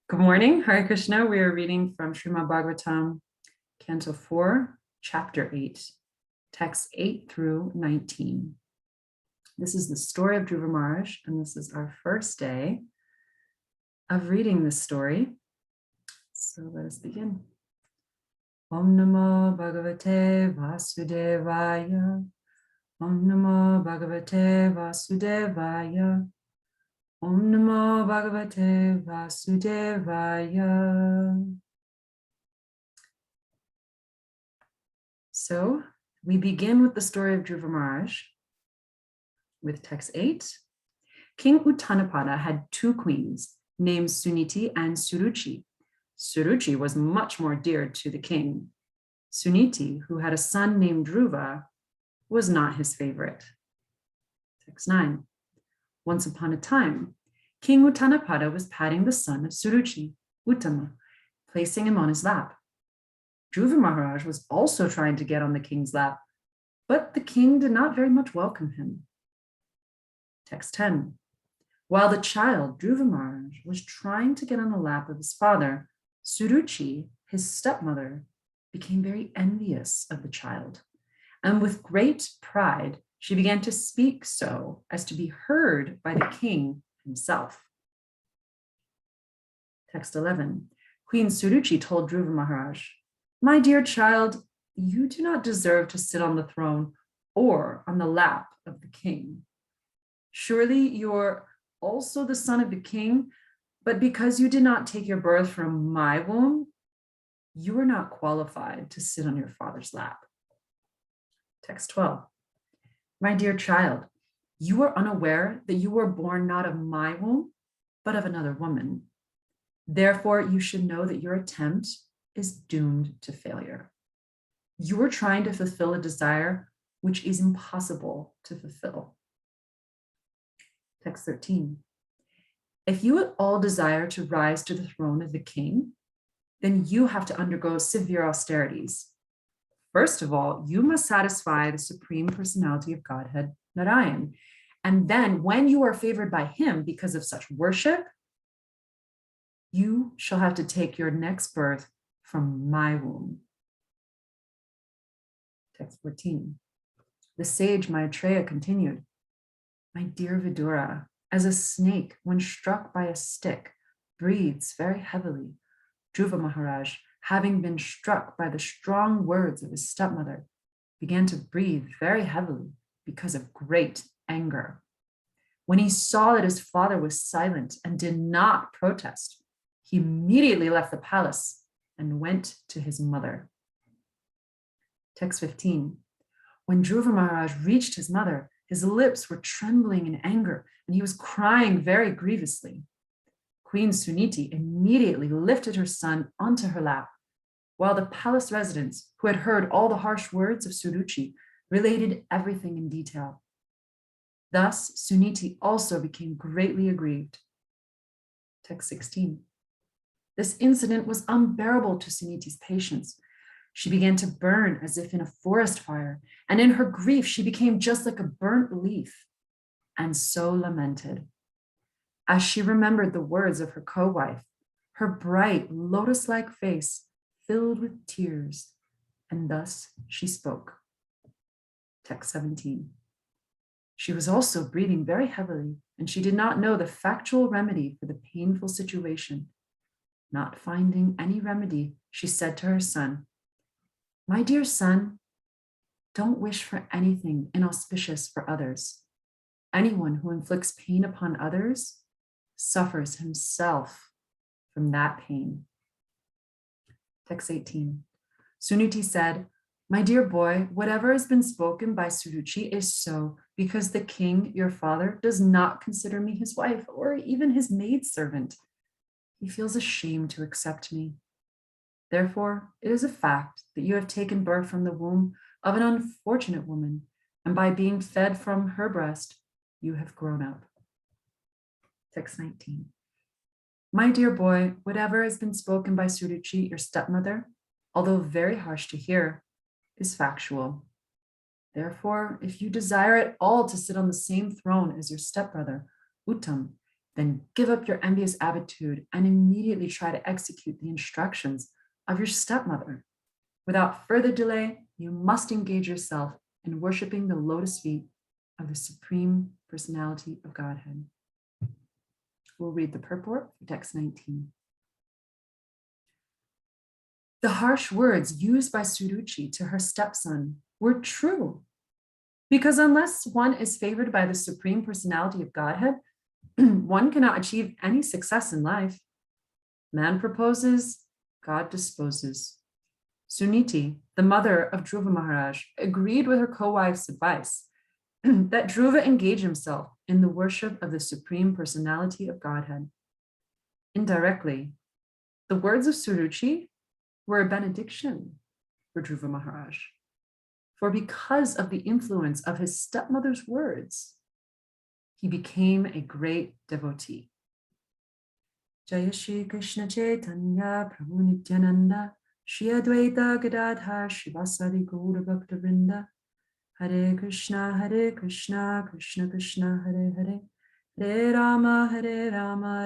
Good morning, Hare Krishna. We are reading from Srimad Bhagavatam, Canto 4, Chapter 8, texts 8 through 19. This is the story of Dhruva Maharaj, and this is our first day of reading this story. So let us begin. Om Namo Bhagavate Vasudevaya. Om Namo Bhagavate Vasudevaya. Om Namo Bhagavate Vasudevaya. So we begin with the story of Dhruva Maharaj with text 8. King Uttānapāda had two queens named Sunīti and Suruci. Suruci was much more dear to the king. Sunīti, who had a son named Dhruva, was not his favorite. Text 9. Once upon a time, King Uttānapāda was patting the son of Suruci, Uttama, placing him on his lap. Dhruva Maharaj was also trying to get on the king's lap, but the king did not very much welcome him. Text 10. While the child, Dhruva Maharaj, was trying to get on the lap of his father, Suruci, his stepmother, became very envious of the child, and with great pride, she began to speak so as to be heard by the king himself. Text 11. Queen Suruci told Dhruva Maharaj, "My dear child, you do not deserve to sit on the throne or on the lap of the king. Surely you're also the son of the king, but because you did not take your birth from my womb, you are not qualified to sit on your father's lap." Text 12. My dear child, you are unaware that you were born not of my womb, but of another woman. Therefore, you should know that your attempt is doomed to failure. You are trying to fulfill a desire which is impossible to fulfill. Text 13. If you at all desire to rise to the throne of the king, then you have to undergo severe austerities. First of all, you must satisfy the Supreme Personality of Godhead, Narayan. And then when you are favored by him because of such worship, you shall have to take your next birth from my womb. Text 14. The sage Maitreya continued, my dear Vidura, as a snake, when struck by a stick, breathes very heavily, Dhruva Maharaj, having been struck by the strong words of his stepmother, began to breathe very heavily because of great anger. When he saw that his father was silent and did not protest, he immediately left the palace and went to his mother. Text 15. When Dhruva Maharaj reached his mother, his lips were trembling in anger and he was crying very grievously. Queen Sunīti immediately lifted her son onto her lap, while the palace residents, who had heard all the harsh words of Suruci, related everything in detail. Thus, Sunīti also became greatly aggrieved. Text 16. This incident was unbearable to Sunīti's patience. She began to burn as if in a forest fire, and in her grief, she became just like a burnt leaf, and so lamented. As she remembered the words of her co-wife, her bright lotus-like face filled with tears, and thus she spoke. Text 17. She was also breathing very heavily, and she did not know the factual remedy for the painful situation. Not finding any remedy, she said to her son, my dear son, don't wish for anything inauspicious for others. Anyone who inflicts pain upon others suffers himself from that pain. Text 18. Sunīti said, my dear boy, whatever has been spoken by Suruci is so because the king, your father, does not consider me his wife or even his maidservant. He feels ashamed to accept me. Therefore, it is a fact that you have taken birth from the womb of an unfortunate woman, and by being fed from her breast, you have grown up. Text 19. My dear boy, whatever has been spoken by Suruci, your stepmother, although very harsh to hear, is factual. Therefore, if you desire at all to sit on the same throne as your stepbrother, Uttama, then give up your envious attitude and immediately try to execute the instructions of your stepmother. Without further delay, you must engage yourself in worshiping the lotus feet of the Supreme Personality of Godhead. We'll read the purport for text 19. The harsh words used by Suruci to her stepson were true, because unless one is favored by the Supreme Personality of Godhead, one cannot achieve any success in life. Man proposes, God disposes. Sunīti, the mother of Dhruva Maharaj, agreed with her co-wife's advice that Dhruva engage himself in the worship of the Supreme Personality of Godhead. Indirectly, the words of Suruci were a benediction for Dhruva Maharaj. For because of the influence of his stepmother's words, he became a great devotee. Jaya Shri Krishna Chaitanya Prabhu Nityananda Shri Advaita Gadadhar Shivasadi Gaura Bhakta Vrinda Hare Krishna, Krishna Krishna, Hare Hare, Hare Rama,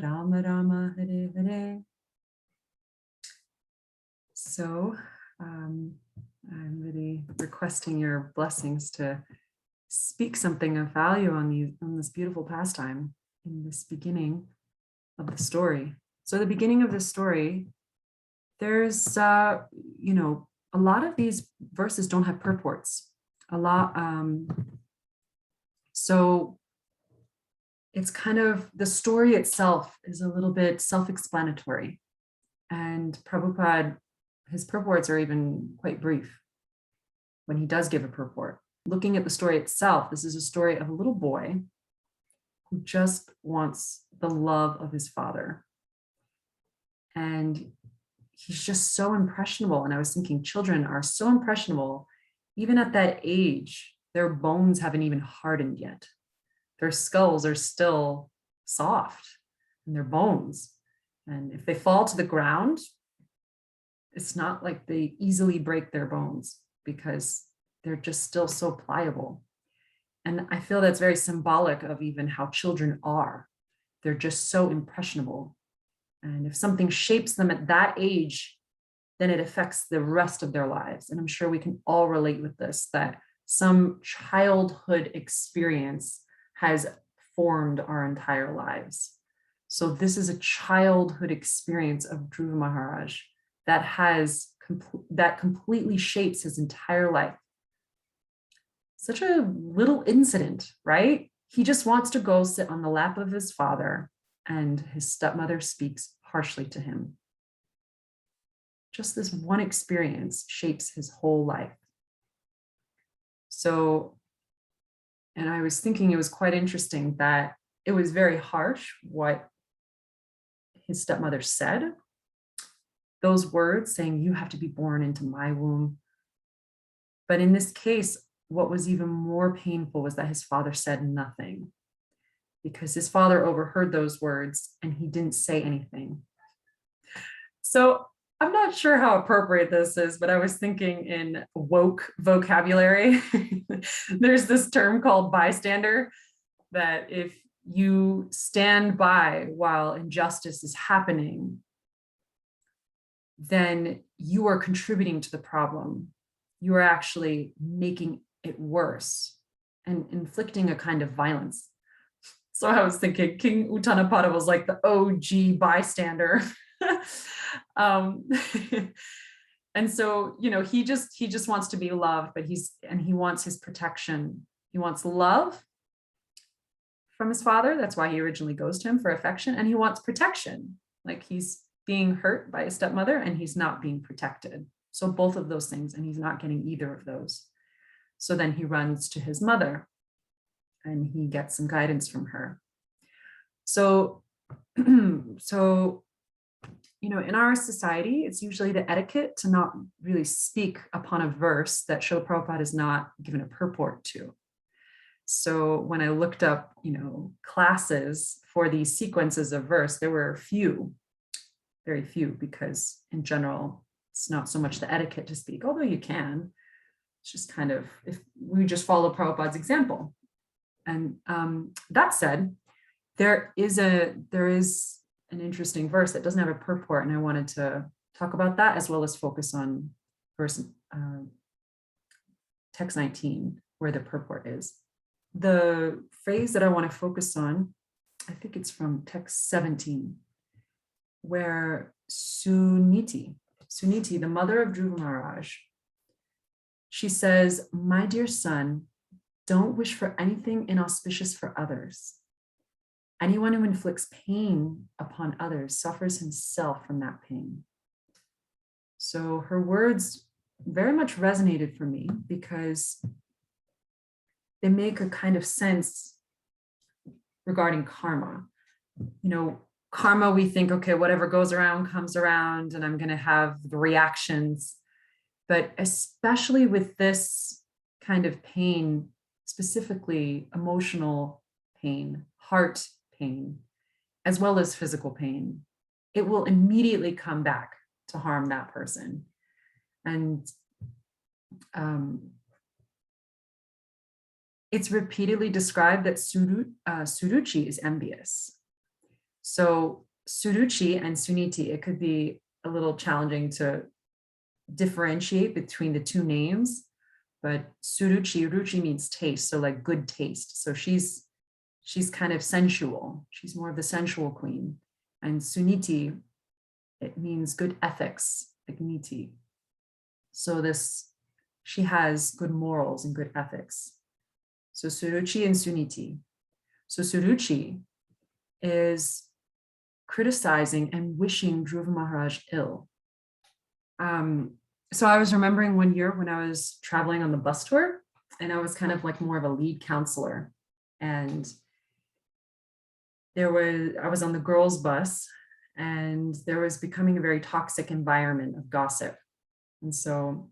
Rama Rama, Hare Hare. So I'm really requesting your blessings to speak something of value on this beautiful pastime in this beginning of the story. So the beginning of the story, there's, a lot of these verses don't have purports. So it's kind of, the story itself is a little bit self-explanatory. And Prabhupada, his purports are even quite brief when he does give a purport. Looking at the story itself, this is a story of a little boy who just wants the love of his father. And he's just so impressionable. And I was thinking children are so impressionable. Even at that age, their bones haven't even hardened yet. Their skulls are still soft in their bones. And if they fall to the ground, it's not like they easily break their bones because they're just still so pliable. And I feel that's very symbolic of even how children are. They're just so impressionable. And if something shapes them at that age, then it affects the rest of their lives. And I'm sure we can all relate with this, that some childhood experience has formed our entire lives. So this is a childhood experience of Dhruva Maharaj that completely shapes his entire life. Such a little incident, right? He just wants to go sit on the lap of his father, and his stepmother speaks harshly to him. Just this one experience shapes his whole life. So, and I was thinking it was quite interesting that it was very harsh what his stepmother said. Those words saying, you have to be born into my womb. But in this case, what was even more painful was that his father said nothing, because his father overheard those words and he didn't say anything. So I'm not sure how appropriate this is, but I was thinking in woke vocabulary, there's this term called bystander, that if you stand by while injustice is happening, then you are contributing to the problem. You are actually making it worse and inflicting a kind of violence. So I was thinking King Uttānapāda was like the OG bystander. And so, he just wants to be loved, but he wants his protection. He wants love from his father. That's why he originally goes to him for affection. And he wants protection. Like he's being hurt by his stepmother and he's not being protected. So both of those things, and he's not getting either of those. So then he runs to his mother and he gets some guidance from her. So, in our society, it's usually the etiquette to not really speak upon a verse that Srila Prabhupada is not given a purport to. So when I looked up, classes for these sequences of verse, there were very few, because in general, it's not so much the etiquette to speak, although you can. It's just kind of, if we just follow Prabhupada's example. And that said, There is an interesting verse that doesn't have a purport, and I wanted to talk about that as well as focus on verse text 19, where the purport is. The phrase that I want to focus on, I think it's from text 17, where Sunīti, the mother of Dhruva Maharaj, she says, "My dear son, don't wish for anything inauspicious for others. Anyone who inflicts pain upon others suffers himself from that pain." So her words very much resonated for me because they make a kind of sense regarding karma. You know, karma, we think, okay, whatever goes around comes around, and I'm going to have the reactions. But especially with this kind of pain, specifically emotional pain, heart pain, as well as physical pain, it will immediately come back to harm that person. And it's repeatedly described that Suruci is envious. So Suruci and Sunīti, it could be a little challenging to differentiate between the two names, but Suruci, ruci means taste, so like good taste. So she's kind of sensual. She's more of the sensual queen. And Sunīti, it means good ethics, like niti. So she has good morals and good ethics. So Suruci and Sunīti. So Suruci is criticizing and wishing Dhruva Maharaj ill. So I was remembering one year when I was traveling on the bus tour, and I was kind of like more of a lead counselor. And I was on the girls' bus, and there was becoming a very toxic environment of gossip. And so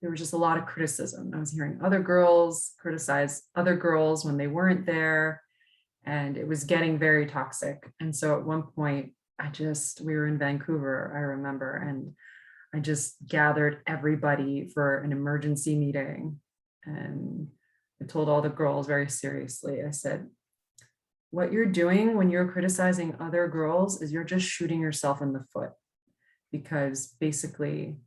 there was just a lot of criticism. I was hearing other girls criticize other girls when they weren't there, and it was getting very toxic. And so at one point, we were in Vancouver, I remember, and I just gathered everybody for an emergency meeting. And I told all the girls very seriously, I said, what you're doing when you're criticizing other girls is you're just shooting yourself in the foot, because basically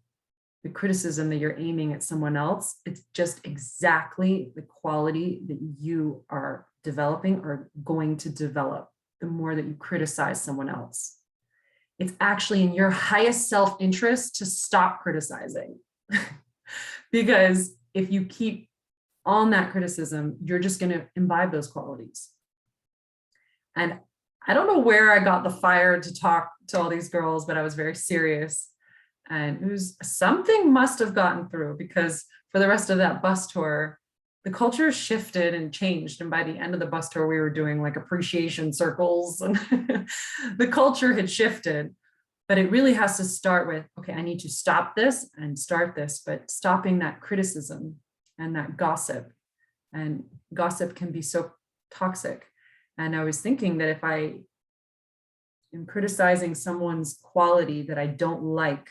the criticism that you're aiming at someone else, it's just exactly the quality that you are developing or going to develop the more that you criticize someone else. It's actually in your highest self-interest to stop criticizing. Because if you keep on that criticism, you're just going to imbibe those qualities. And I don't know where I got the fire to talk to all these girls, but I was very serious. And something must have gotten through, because for the rest of that bus tour, the culture shifted and changed. And by the end of the bus tour, we were doing like appreciation circles, and the culture had shifted. But it really has to start with, okay, I need to stop this and start this, but stopping that criticism and that gossip. And gossip can be so toxic. And I was thinking that if I am criticizing someone's quality that I don't like,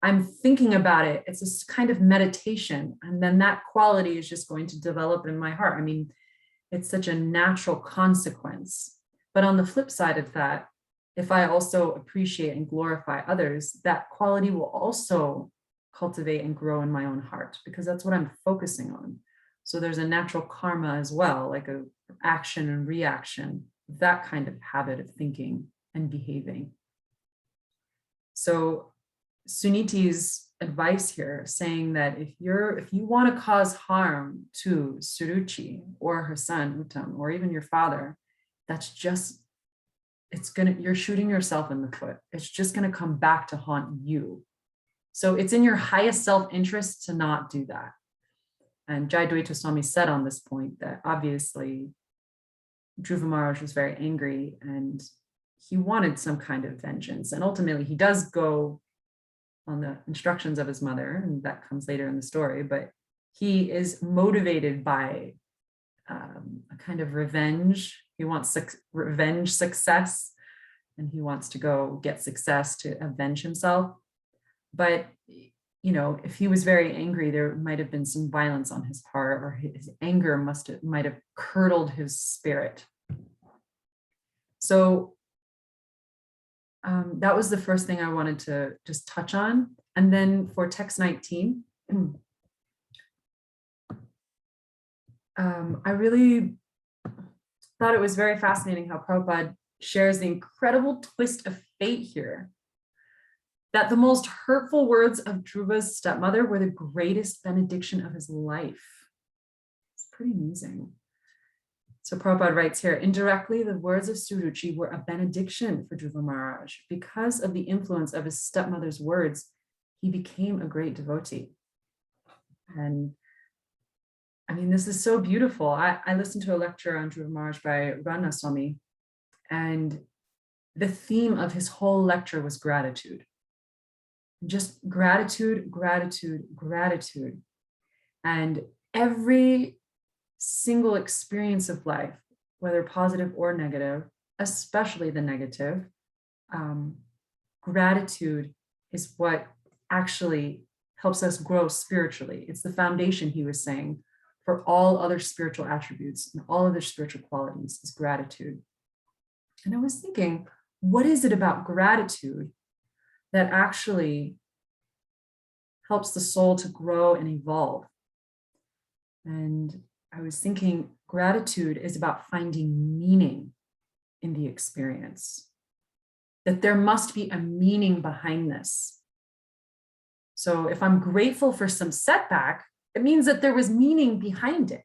I'm thinking about it. It's this kind of meditation. And then that quality is just going to develop in my heart. I mean, it's such a natural consequence. But on the flip side of that, if I also appreciate and glorify others, that quality will also cultivate and grow in my own heart, because that's what I'm focusing on. So there's a natural karma as well, like a action and reaction, that kind of habit of thinking and behaving. So Sunīti's advice here, saying that if you want to cause harm to Suruci or her son Uttama, or even your father, you're shooting yourself in the foot. It's just going to come back to haunt you. So it's in your highest self-interest to not do that. And Jayadvaita Swami said on this point that obviously Dhruva Maharaj was very angry and he wanted some kind of vengeance. And ultimately he does go on the instructions of his mother, and that comes later in the story, but he is motivated by a kind of revenge. He wants revenge success, and he wants to go get success to avenge himself. But if he was very angry, there might have been some violence on his part, or his anger might have curdled his spirit. So that was the first thing I wanted to just touch on. And then for text 19, I really thought it was very fascinating how Prabhupada shares the incredible twist of fate here, that the most hurtful words of Dhruva's stepmother were the greatest benediction of his life. It's pretty amazing. So Prabhupada writes here, indirectly, the words of Suruci were a benediction for Dhruva Maharaj. Because of the influence of his stepmother's words, he became a great devotee. And I mean, this is so beautiful. I listened to a lecture on Dhruva Maharaj by Rana Swami, and the theme of his whole lecture was gratitude. Just gratitude, gratitude, gratitude. And every single experience of life, whether positive or negative, especially the negative, gratitude is what actually helps us grow spiritually. It's the foundation, he was saying, for all other spiritual attributes and all other spiritual qualities is gratitude. And I was thinking, what is it about gratitude that actually helps the soul to grow and evolve? And I was thinking gratitude is about finding meaning in the experience, that there must be a meaning behind this. So if I'm grateful for some setback, it means that there was meaning behind it.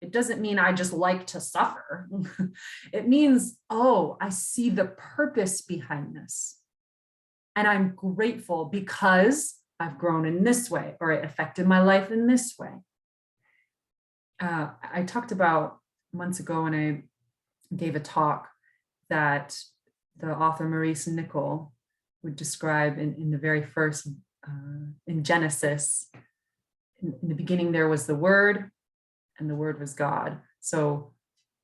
It doesn't mean I just like to suffer. It means, oh, I see the purpose behind this. And I'm grateful because I've grown in this way, or it affected my life in this way. I talked about months ago when I gave a talk that the author Maurice Nicoll would describe in the very first, in Genesis, in the beginning there was the Word, and the Word was God. So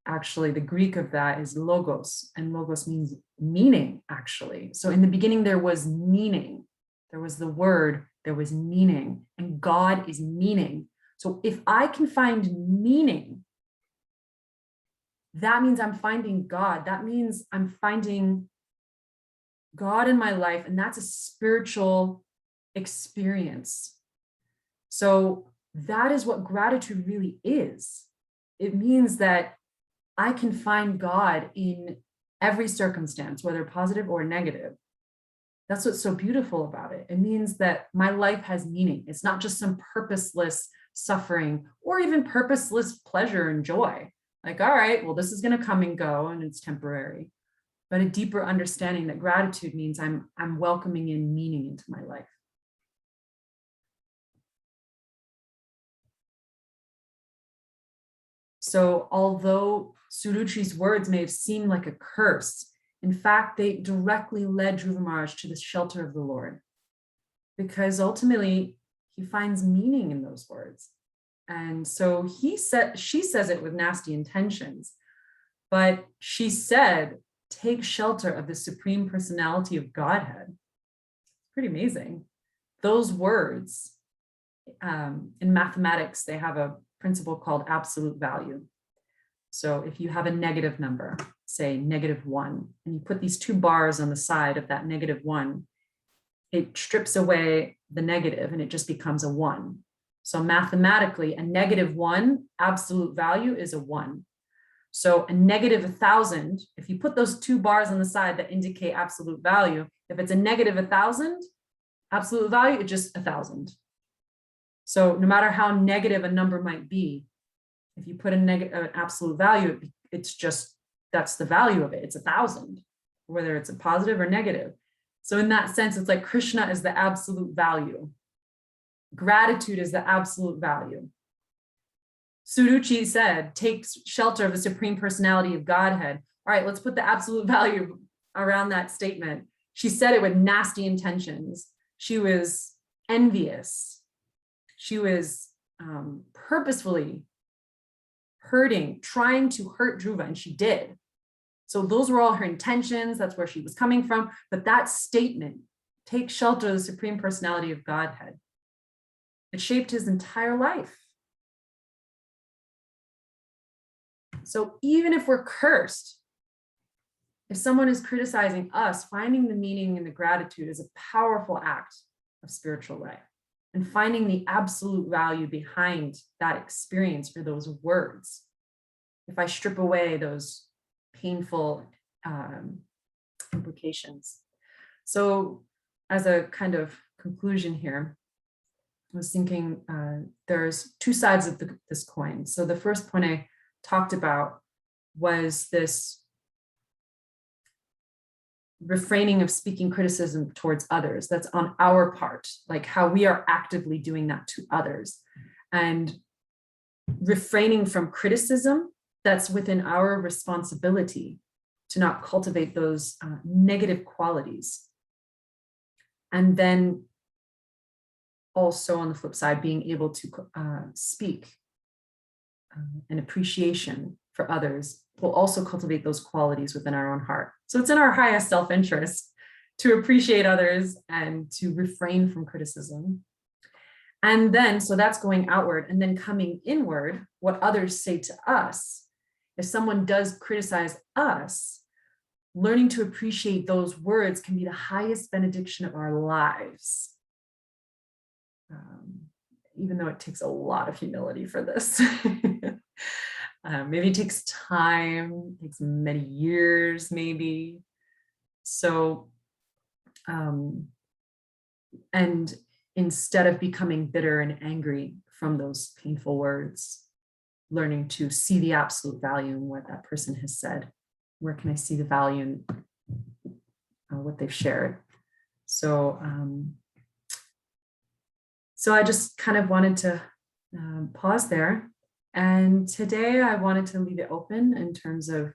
actually the Greek of that is logos, and logos means meaning, actually. So in the beginning there was meaning. There was the Word, there was meaning, and God is meaning. So if I can find meaning, that means I'm finding God. That means I'm finding God in my life, and that's a spiritual experience. So that is what gratitude really is. It means that I can find God in every circumstance, whether positive or negative. That's what's so beautiful about it. It means that my life has meaning. It's not just some purposeless suffering or even purposeless pleasure and joy. Like, all right, well, this is going to come and go and it's temporary. But a deeper understanding that gratitude means I'm welcoming in meaning into my life. So although Suruci's words may have seemed like a curse, in fact, they directly led Dhruva Maharaj to the shelter of the Lord, because ultimately he finds meaning in those words. And so she says it with nasty intentions, but she said, take shelter of the Supreme Personality of Godhead. It's pretty amazing. Those words, in mathematics, they have a principle called absolute value. So if you have a negative number, say -1, and you put these 2 bars on the side of that -1, it strips away the negative and it just becomes a 1. So mathematically, a -1 absolute value is a 1. So a -1,000, if you put those 2 bars on the side that indicate absolute value, if it's a -1,000 absolute value, it's just 1,000. So no matter how negative a number might be, if you put an absolute value, it's just, that's the value of it. It's 1,000, whether it's a positive or negative. So in that sense, it's like Krishna is the absolute value. Gratitude is the absolute value. Suruci said, take shelter of the Supreme Personality of Godhead. All right, let's put the absolute value around that statement. She said it with nasty intentions. She was envious. She was purposefully hurting, trying to hurt Dhruva, and she did. So those were all her intentions. That's where she was coming from. But that statement, take shelter of the Supreme Personality of Godhead, It shaped his entire life. So even if we're cursed, if someone is criticizing us, finding the meaning and the gratitude is a powerful act of spiritual life, and finding the absolute value behind that experience or those words. If I strip away those painful implications. So as a kind of conclusion here, I was thinking there's two sides of this coin. So the first point I talked about was this refraining of speaking criticism towards others. That's on our part, like how we are actively doing that to others. And refraining from criticism, that's within our responsibility to not cultivate those negative qualities. And then also on the flip side, being able to speak an appreciation for others will also cultivate those qualities within our own heart. So it's in our highest self-interest to appreciate others and to refrain from criticism. And then, so that's going outward, and then coming inward, what others say to us. If someone does criticize us, learning to appreciate those words can be the highest benediction of our lives. Even though it takes a lot of humility for this. Maybe it takes time, it takes many years, maybe. So, and instead of becoming bitter and angry from those painful words, learning to see the absolute value in what that person has said. Where can I see the value in what they've shared? So, so I just kind of wanted to pause there. And today I wanted to leave it open in terms of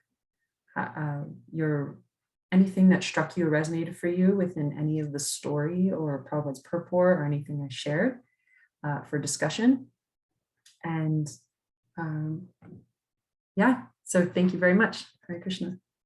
anything that struck you or resonated for you within any of the story or Prabhupada's purport or anything I shared for discussion. And yeah, so thank you very much. Hare Krishna.